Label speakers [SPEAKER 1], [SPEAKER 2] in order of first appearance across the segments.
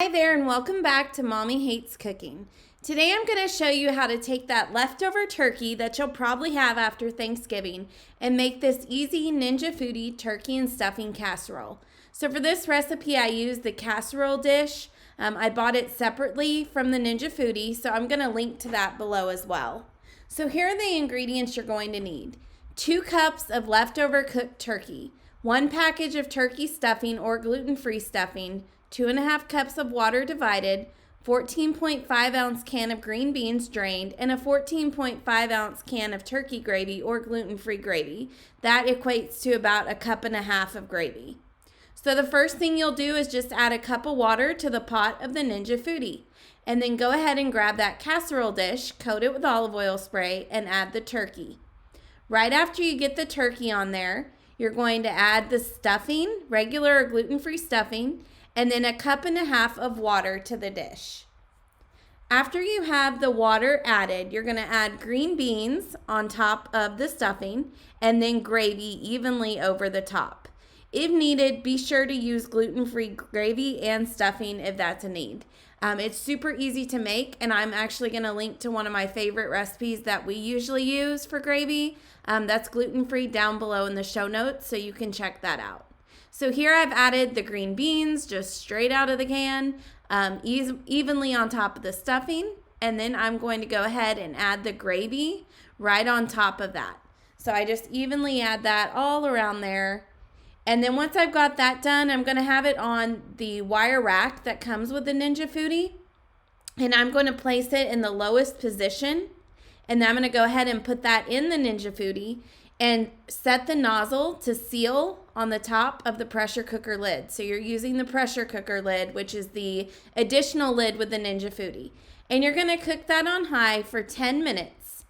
[SPEAKER 1] Hi there and welcome back to Mommy Hates Cooking. Today I'm going to show you how to take that leftover turkey that you'll probably have after Thanksgiving and make this easy Ninja Foodi turkey and stuffing casserole. So for this recipe I use the casserole dish. I bought it separately from the Ninja Foodi, so I'm going to link to that below as well. So here are the ingredients you're going to need. 2 cups of leftover cooked turkey, 1 package of turkey stuffing or gluten-free stuffing, 2.5 cups of water divided, 14.5 ounce can of green beans drained, and a 14.5 ounce can of turkey gravy or gluten-free gravy. That equates to about 1.5 cups of gravy. So the first thing you'll do is just add a cup of water to the pot of the Ninja Foodi. And then go ahead and grab that casserole dish, coat it with olive oil spray, and add the turkey. Right after you get the turkey on there, you're going to add the stuffing, regular or gluten-free stuffing, and then 1.5 cups of water to the dish. After you have the water added, you're going to add green beans on top of the stuffing and then gravy evenly over the top. If needed, be sure to use gluten-free gravy and stuffing if that's a need. It's super easy to make, and I'm actually going to link to one of my favorite recipes that we usually use for gravy. That's gluten-free down below in the show notes, so you can check that out. So here I've added the green beans just straight out of the can, evenly on top of the stuffing, and then I'm going to go ahead and add the gravy right on top of that. So I just evenly add that all around there. And then once I've got that done, I'm going to have it on the wire rack that comes with the Ninja Foodi, and I'm going to place it in the lowest position, and then I'm going to go ahead and put that in the Ninja Foodi and set the nozzle to seal on the top of the pressure cooker lid. So you're using the pressure cooker lid, which is the additional lid with the Ninja Foodi. And you're going to cook that on high for 10 minutes.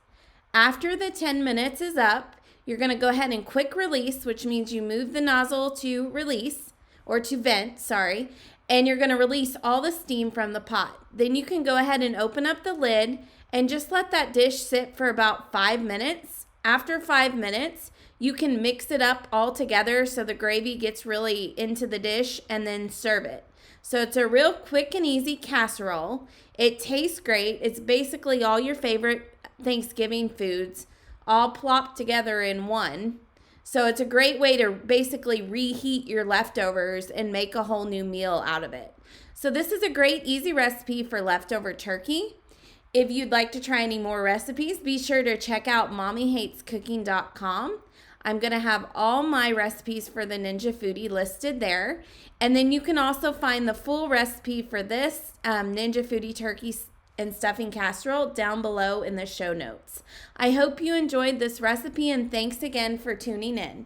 [SPEAKER 1] After the 10 minutes is up, you're going to go ahead and quick release, which means you move the nozzle to release, or to vent, sorry, and you're going to release all the steam from the pot. Then you can go ahead and open up the lid and just let that dish sit for about 5 minutes. After 5 minutes, you can mix it up all together so the gravy gets really into the dish and then serve it. So it's a real quick and easy casserole. It tastes great. It's basically all your favorite Thanksgiving foods all plopped together in one. So it's a great way to basically reheat your leftovers and make a whole new meal out of it. So this is a great easy recipe for leftover turkey. If you'd like to try any more recipes, be sure to check out mommyhatescooking.com. I'm going to have all my recipes for the Ninja Foodi listed there. And then you can also find the full recipe for this Ninja Foodi turkey and stuffing casserole down below in the show notes. I hope you enjoyed this recipe, and thanks again for tuning in.